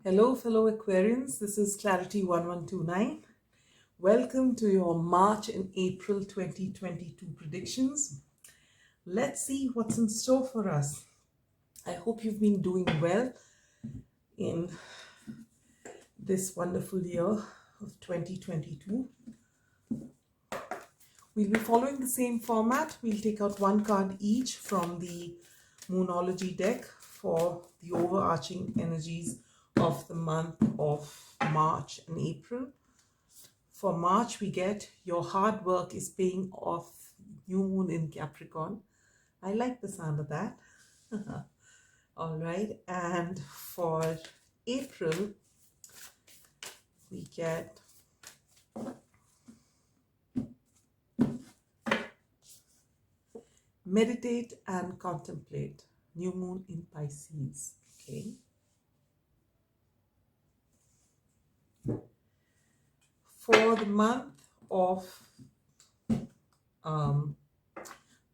Hello fellow Aquarians, this is Clarity1129. Welcome to your March and April 2022 predictions. Let's see what's in store for us. I hope you've been doing well in this wonderful year of 2022. We'll be following the same format. We'll take out one card each from the Moonology deck for the overarching energies of the month of March and April. For March, we get your hard work is paying off, new moon in Capricorn. I like the sound of that. All right. And for April, we get meditate and contemplate, new moon in Pisces. Okay. For the month of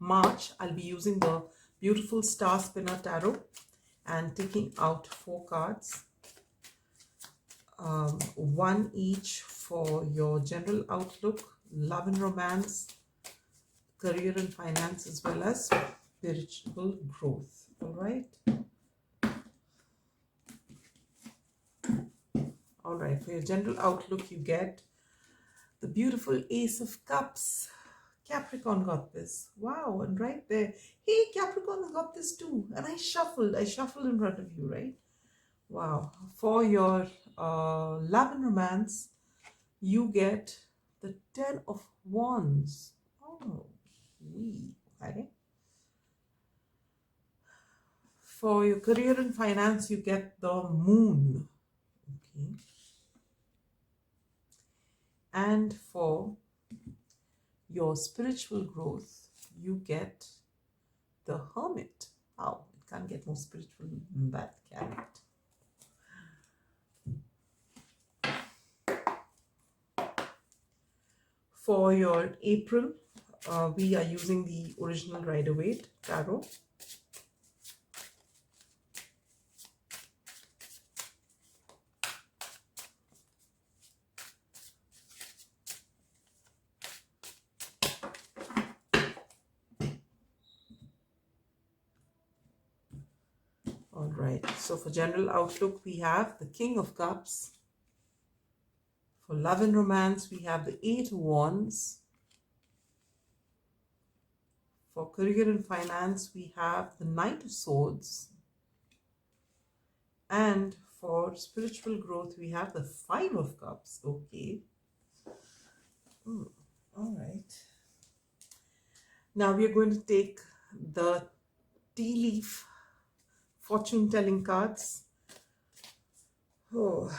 March, I'll be using the beautiful Star Spinner Tarot and taking out 4 cards, one each for your general outlook, love and romance, career and finance, as well as spiritual growth. All right. All right, for your general outlook, you get the beautiful Ace of Cups. Capricorn got this. Wow, and right there, hey, Capricorn got this too. And I shuffled in front of you, right? Wow. For your love and romance, you get the 10 of Wands. Oh, okay. For your career and finance, you get the Moon. Okay. And for your spiritual growth, you get the Hermit. Wow, it can't get more spiritual than that, can it? For your April, we are using the original Rider-Waite Tarot. All right, so for general outlook, we have the King of Cups. For love and romance, we have the 8 of Wands. For career and finance, we have the Knight of Swords. And for spiritual growth, we have the 5 of Cups. Okay. All right. Now we are going to take the tea leaf fortune telling cards. Oh.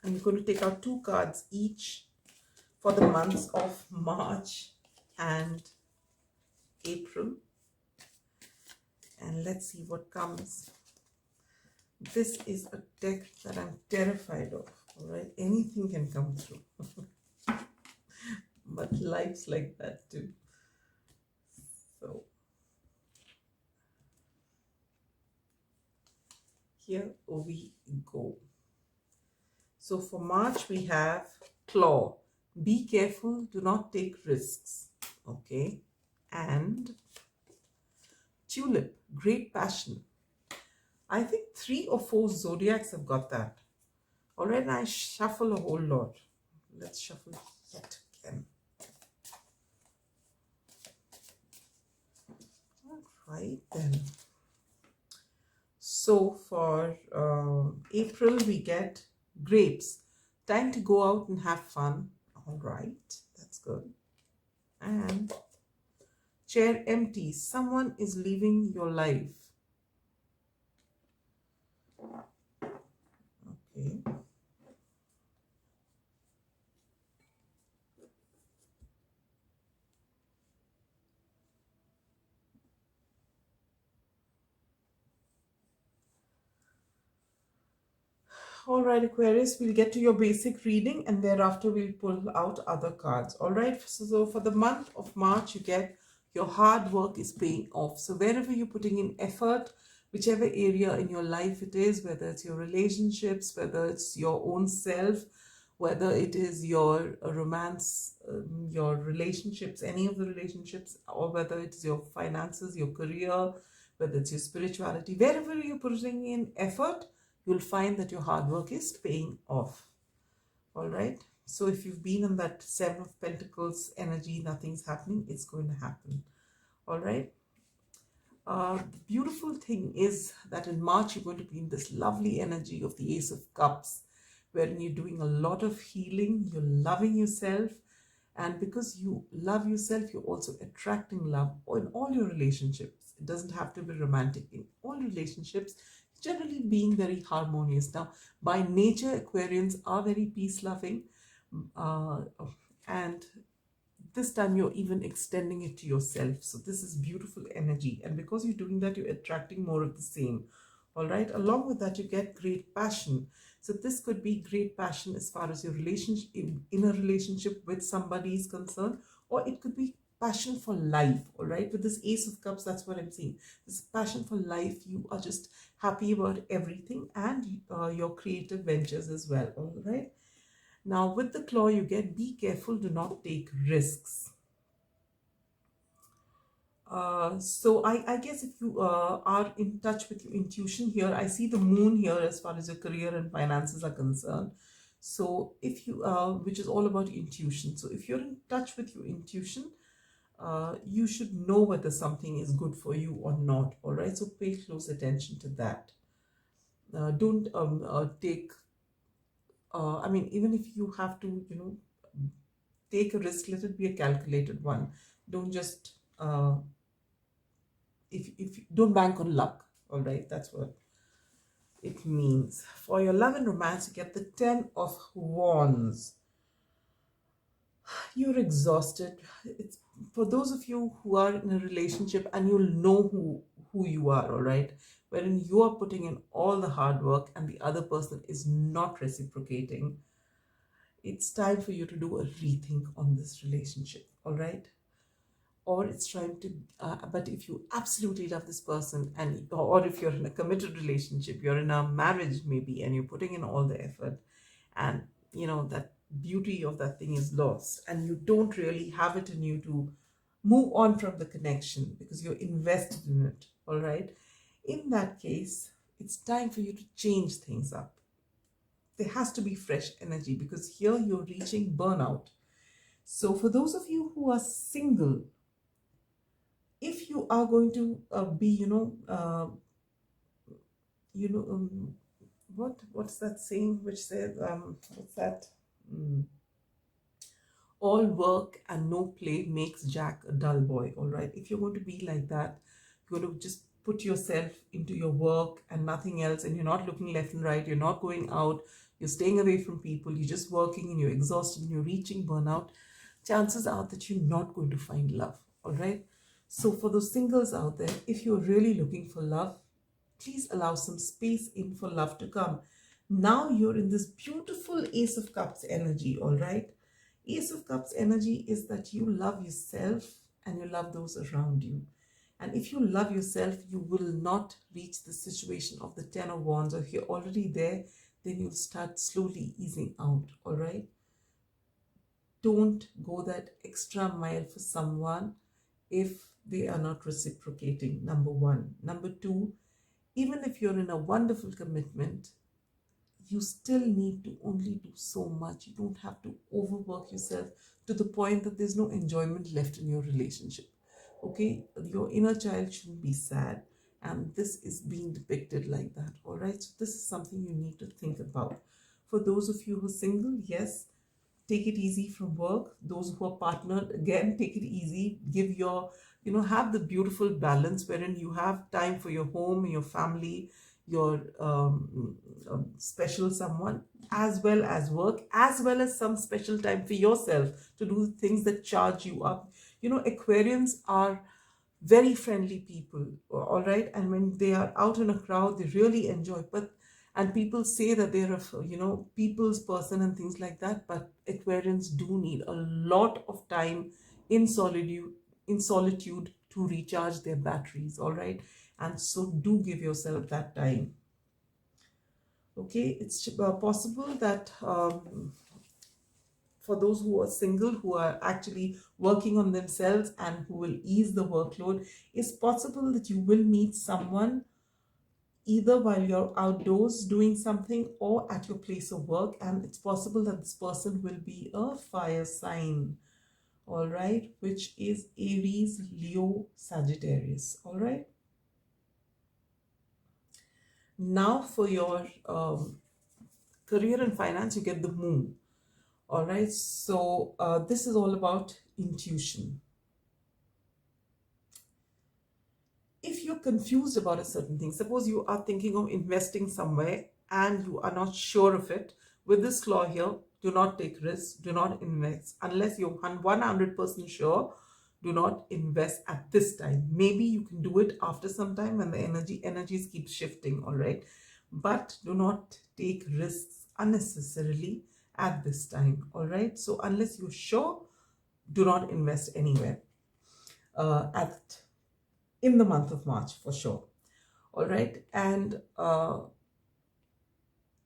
And we're going to take out 2 cards each for the months of March and April. And let's see what comes. This is a deck that I'm terrified of. All right, anything can come through. But life's like that too. So here we go. So for March, we have Claw. Be careful, do not take risks. Okay. And Tulip, great passion. I think 3 or 4 zodiacs have got that. Already I shuffle a whole lot. Let's shuffle yet again. All right then. So for April, we get Grapes. Time to go out and have fun. All right, that's good. And Chair empty. Someone is leaving your life. Okay. All right, Aquarius, we'll get to your basic reading and thereafter we'll pull out other cards. All right, so for the month of March, you get your hard work is paying off. So wherever you're putting in effort, whichever area in your life it is, whether it's your relationships, whether it's your own self, whether it is your romance, your relationships, any of the relationships, or whether it's your finances, your career, whether it's your spirituality, wherever you're putting in effort, you'll find that your hard work is paying off. All right. So if you've been in that Seven of Pentacles energy, nothing's happening, it's going to happen. All right. The beautiful thing is that in March, you're going to be in this lovely energy of the Ace of Cups, wherein you're doing a lot of healing, you're loving yourself. And because you love yourself, you're also attracting love in all your relationships. It doesn't have to be romantic. In all relationships, generally being very harmonious. Now, by nature, Aquarians are very peace-loving. And this time you're even extending it to yourself. So this is beautiful energy. And because you're doing that, you're attracting more of the same. All right. Along with that, you get great passion. So this could be great passion as far as your relationship, in a relationship with somebody is concerned, or it could be passion for life. All right. With this Ace of Cups, that's what I'm seeing. This passion for life. You are just happy about everything and your creative ventures as well. All right. Now with the Claw, you get be careful, do not take risks. So I guess if you are in touch with your intuition here, I see the moon here as far as your career and finances are concerned. So if you, which is all about intuition. So if you're in touch with your intuition, you should know whether something is good for you or not. All right. So pay close attention to that. Don't take, I mean, even if you have to, take a risk, let it be a calculated one. Don't just, if don't bank on luck. All right, that's what it means. For your love and romance, you get the 10 of Wands. You're exhausted. It's for those of you who are in a relationship, and you'll know who you are. All right, wherein you are putting in all the hard work and the other person is not reciprocating. It's time for you to do a rethink on this relationship. All right. Or it's trying to, but if you absolutely love this person, and or if you're in a committed relationship, you're in a marriage maybe, and you're putting in all the effort, and that beauty of that thing is lost, and you don't really have it in you to move on from the connection because you're invested in it. All right. In that case, it's time for you to change things up. There has to be fresh energy because here you're reaching burnout. So for those of you who are single, if you are going to be, what's that saying which says, what's that? All work and no play makes Jack a dull boy. All right. If you're going to be like that, you're going to just put yourself into your work and nothing else, and you're not looking left and right, you're not going out, you're staying away from people, you're just working and you're exhausted and you're reaching burnout, chances are that you're not going to find love. All right. So for those singles out there, if you're really looking for love, please allow some space in for love to come. Now you're in this beautiful Ace of Cups energy. All right. Ace of Cups energy is that you love yourself and you love those around you. And if you love yourself, you will not reach the situation of the 10 of Wands. Or if you're already there, then you'll start slowly easing out. All right. Don't go that extra mile for someone if they are not reciprocating, number one. Number two, even if you're in a wonderful commitment, you still need to only do so much. You don't have to overwork yourself to the point that there's no enjoyment left in your relationship. Okay, your inner child shouldn't be sad, and this is being depicted like that. All right, so this is something you need to think about. For those of you who are single, yes, take it easy from work. Those who are partnered, again, take it easy. Give your, have the beautiful balance wherein you have time for your home, your family, your special someone, as well as work, as well as some special time for yourself to do things that charge you up. Aquarians are very friendly people, all right? And when they are out in a crowd, they really enjoy. And people say that they're a, people's person and things like that. But Aquarians do need a lot of time in solitude to recharge their batteries, all right? And so do give yourself that time. Okay, it's possible that for those who are single, who are actually working on themselves and who will ease the workload, it's possible that you will meet someone either while you're outdoors doing something or at your place of work, and it's possible that this person will be a fire sign, all right, which is Aries, Leo, Sagittarius, all right. Now for your career and finance, you get the moon, all right. So this is all about intuition. If you're confused about a certain thing, suppose you are thinking of investing somewhere and you are not sure of it, with this claw here, do not take risks, do not invest unless you're 100% sure. Do not invest at this time. Maybe you can do it after some time when the energies keep shifting, all right, but do not take risks unnecessarily at this time, all right. So unless you're sure, do not invest anywhere in the month of March for sure, all right. And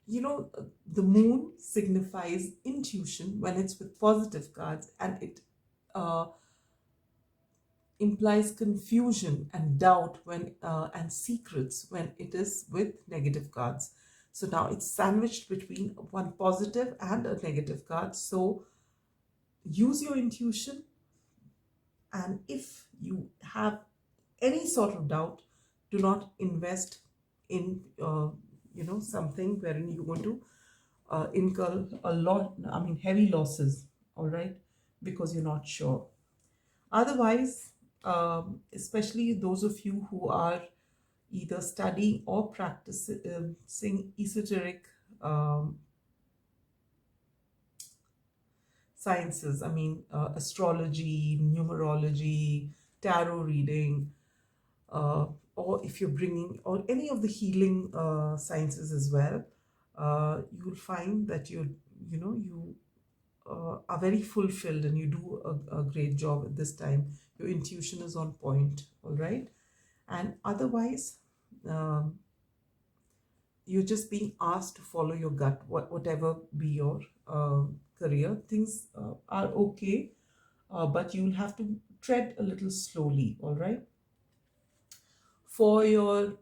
you know, the moon signifies intuition when it's with positive cards, and it implies confusion and doubt when and secrets when it is with negative cards. So now it's sandwiched between one positive and a negative card. So use your intuition, and if you have any sort of doubt, do not invest in you know, something wherein you're going to incur a lot, I mean heavy losses, all right, because you're not sure. Otherwise, especially those of you who are either studying or practicing esoteric sciences, I mean astrology, numerology, tarot reading, or if you're bringing, or any of the healing sciences as well, you'll find that you are very fulfilled and you do a great job at this time. Your intuition is on point, all right. And otherwise, you're just being asked to follow your gut, whatever be your career. Things are okay, but you'll have to tread a little slowly, all right. For your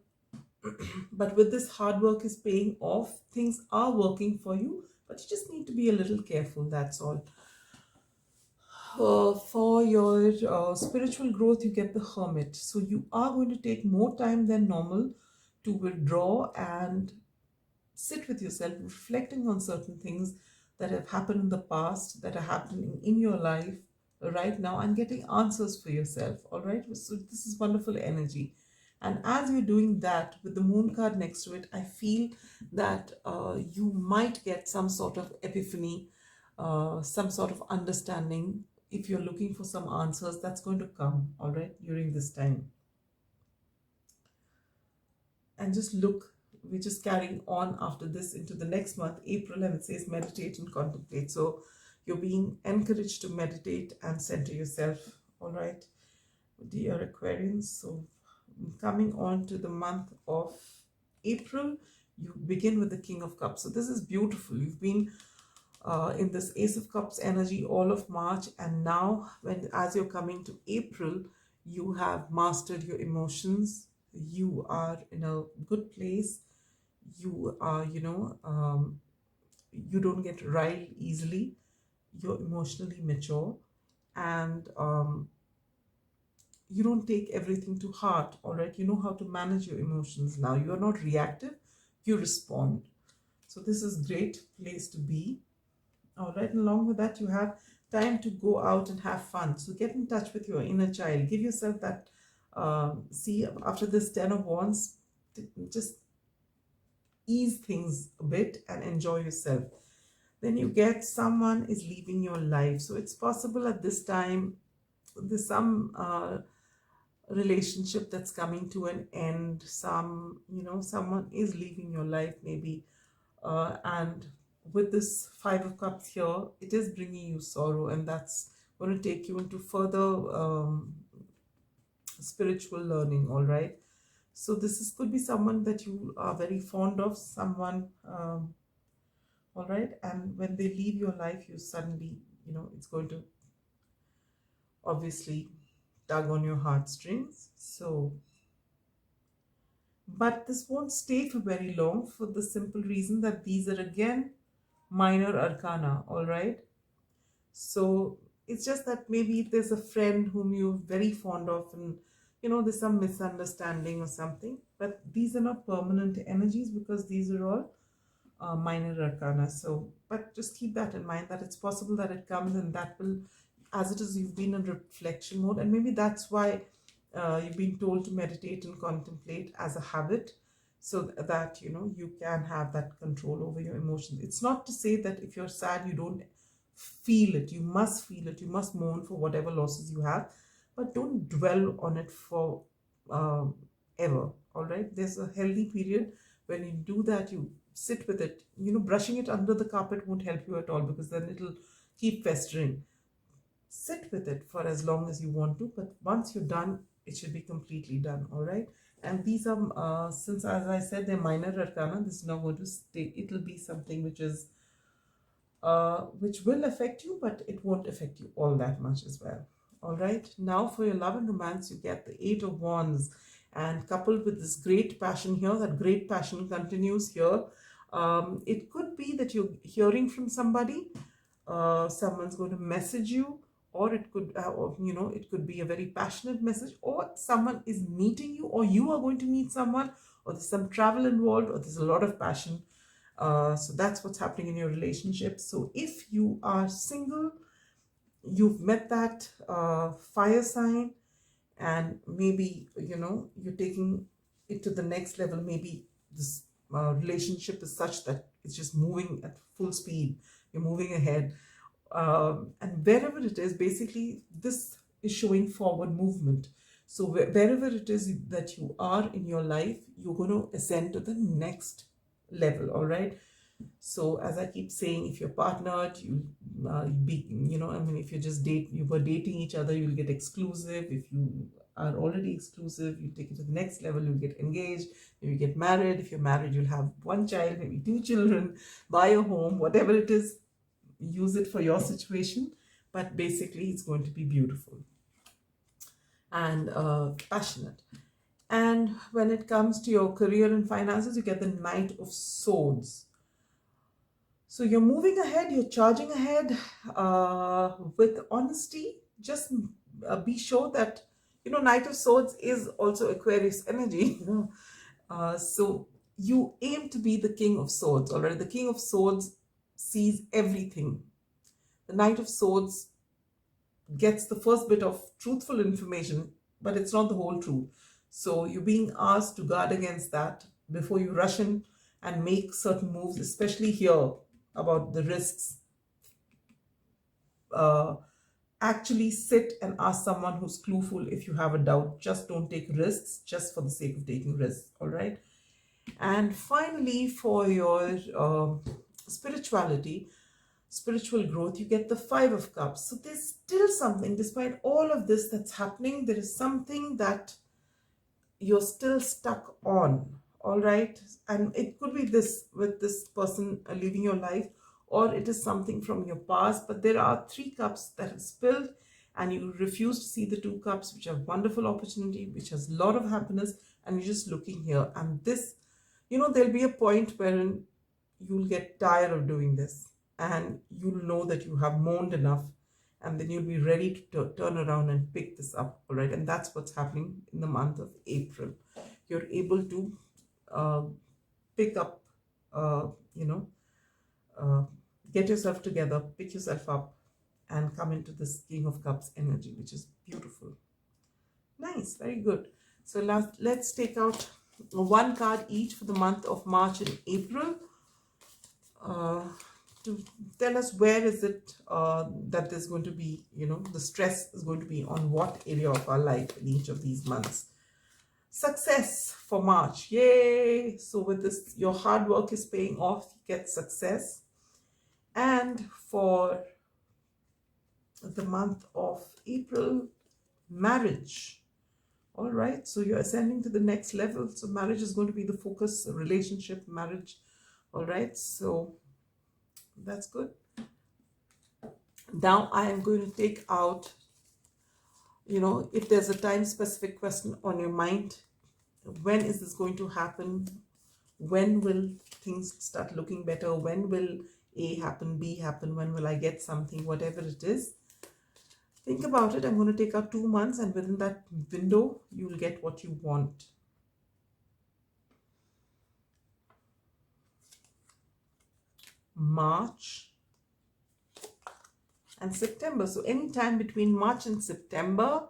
but with this, hard work is paying off. Things are working for you, but you just need to be a little careful, that's all. For your spiritual growth, you get the Hermit. So you are going to take more time than normal to withdraw and sit with yourself, reflecting on certain things that have happened in the past, that are happening in your life right now, and getting answers for yourself, all right. So this is wonderful energy. And as you're doing that with the moon card next to it, I feel that you might get some sort of epiphany, some sort of understanding. If you're looking for some answers, that's going to come, all right, during this time. And just look, we're just carrying on after this into the next month, April, and it says meditate and contemplate. So you're being encouraged to meditate and center yourself, all right, dear Aquarians. So coming on to the month of April, you begin with the King of Cups. So this is beautiful. You've been in this Ace of Cups energy all of March, and now as you're coming to April, you have mastered your emotions. You are in a good place. You are, you don't get riled easily. You're emotionally mature, and you don't take everything to heart, all right. You know how to manage your emotions now. You are not reactive, you respond. So this is great place to be, all right. And along with that, you have time to go out and have fun. So get in touch with your inner child. Give yourself that see, after this 10 of Wands, just ease things a bit and enjoy yourself. Then you get someone is leaving your life. So it's possible at this time there's some relationship that's coming to an end. Someone is leaving your life maybe, and with this 5 of Cups here, it is bringing you sorrow, and that's going to take you into further spiritual learning, all right. So this could be someone that you are very fond of, someone, all right, and when they leave your life, you suddenly, it's going to obviously tug on your heartstrings. So, but this won't stay for very long, for the simple reason that these are again minor arcana, all right. So it's just that maybe there's a friend whom you're very fond of, and there's some misunderstanding or something, but these are not permanent energies because these are all minor arcana. So, but just keep that in mind, that it's possible that it comes, and that will, as it is, you've been in reflection mode, and maybe that's why you've been told to meditate and contemplate as a habit, so that you can have that control over your emotions. It's not to say that if you're sad you don't feel it. You must feel it. You must mourn for whatever losses you have, but don't dwell on it for ever. All right, there's a healthy period when you do that. You sit with it. Brushing it under the carpet won't help you at all, because then it'll keep festering. Sit with it for as long as you want to, but once you're done, it should be completely done. All right. And these are since, as I said, they're minor arcana, this is not going to stay. It'll be something which is which will affect you, but it won't affect you all that much as well. All right, now for your love and romance, you get the 8 of Wands, and coupled with this great passion here, that great passion continues here. It could be that you're hearing from somebody, someone's going to message you, or it could it could be a very passionate message, or someone is meeting you, or you are going to meet someone, or there's some travel involved, or there's a lot of passion. So that's what's happening in your relationship. So if you are single, you've met that fire sign, and maybe you're taking it to the next level. Maybe this relationship is such that it's just moving at full speed. You're moving ahead, and wherever it is, basically this is showing forward movement. So wherever it is that you are in your life, you're going to ascend to the next level. All right. So as I keep saying, if you're partnered, you be, if you were dating each other, you'll get exclusive. If you are already exclusive, you take it to the next level, you'll get engaged, you get married. If you're married, you'll have 1 child, maybe 2 children, buy a home, whatever it is, use it for your situation. But basically it's going to be beautiful and passionate. And when it comes to your career and finances, you get the Knight of Swords. So you're moving ahead, you're charging ahead with honesty. Just be sure that, Knight of Swords is also Aquarius energy. So you aim to be the King of Swords, all right? The King of Swords sees everything. The Knight of Swords gets the first bit of truthful information, but it's not the whole truth. So you're being asked to guard against that before you rush in and make certain moves, especially here about the risks. Actually sit and ask someone who's clueful if you have a doubt. Just don't take risks just for the sake of taking risks. All right. And finally, for your spiritual growth, you get the 5 of Cups. So there's still something, despite all of this that's happening, there is something that you're still stuck on. All right. And it could be this, with this person leaving your life, or it is something from your past. But there are 3 cups that have spilled, and you refuse to see the 2 cups, which have wonderful opportunity, which has a lot of happiness, and you're just looking here. And this, there'll be a point wherein you'll get tired of doing this, and you'll know that you have mourned enough, and then you'll be ready to turn around and pick this up. All right. And that's what's happening in the month of April. You're able to pick up, get yourself together, pick yourself up, and come into this King of Cups energy, which is beautiful. Nice, very good. So let's take out 1 card each for the month of March and April to tell us where is it that there's going to be, the stress is going to be on what area of our life in each of these months. Success for March. Yay! So with this, your hard work is paying off. You get success. And for the month of April, marriage. All right, so you're ascending to the next level. So marriage is going to be the focus, relationship, marriage. All right, so that's good. Now I am going to take out, if there's a time specific question on your mind, when is this going to happen? When will things start looking better? When will A happen, B happen? When will I get something? Whatever it is, think about it. I'm going to take out 2 months, and within that window, you'll get what you want. March and September. So anytime between March and September,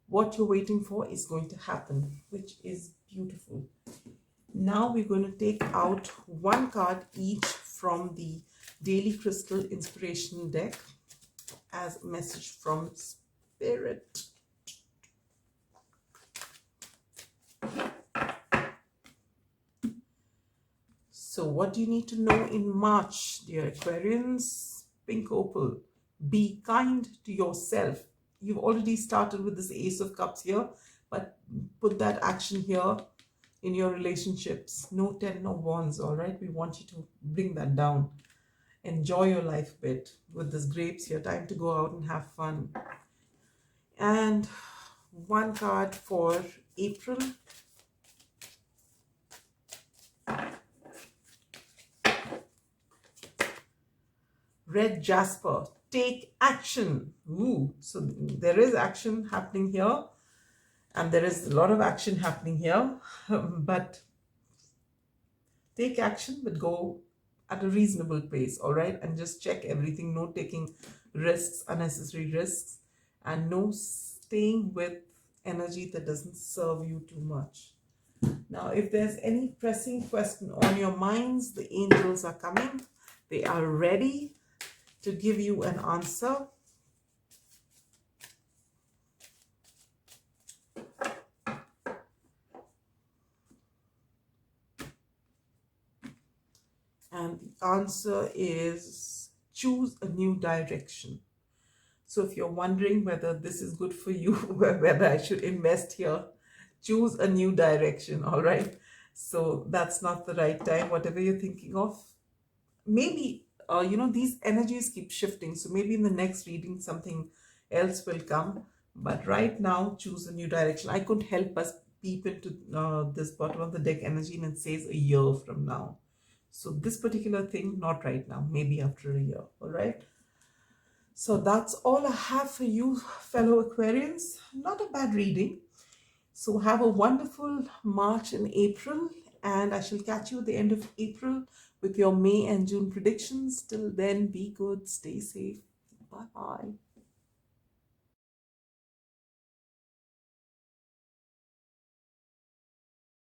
what you're waiting for is going to happen, which is beautiful. Now we're going to take out 1 card each from the Daily Crystal Inspiration deck as a message from Spirit. So what do you need to know in March, dear Aquarians? Pink Opal. Be kind to yourself. You've already started with this Ace of Cups here, but put that action here in your relationships. No 10, no wands, all right? We want you to bring that down. Enjoy your life a bit with this grapes here. Time to go out and have fun. And 1 card for April. Red Jasper. Take action. Ooh, so there is action happening here. And there is a lot of action happening here. But take action, but go at a reasonable pace, all right? And just check everything. No taking risks, unnecessary risks. And no staying with energy that doesn't serve you too much. Now, if there's any pressing question on your minds, the angels are coming. They are ready to give you an answer. And the answer is choose a new direction. So if you're wondering whether this is good for you, whether I should invest here, choose a new direction, all right? So that's not the right time, whatever you're thinking of. Maybe, these energies keep shifting. So maybe in the next reading, something else will come. But right now, choose a new direction. I couldn't help us peep into this bottom of the deck energy, and it says a year from now. So this particular thing, not right now, maybe after a year, all right? So that's all I have for you, fellow Aquarians. Not a bad reading. So have a wonderful March and April, and I shall catch you at the end of April with your May and June predictions. Till then, be good, stay safe. Bye-bye.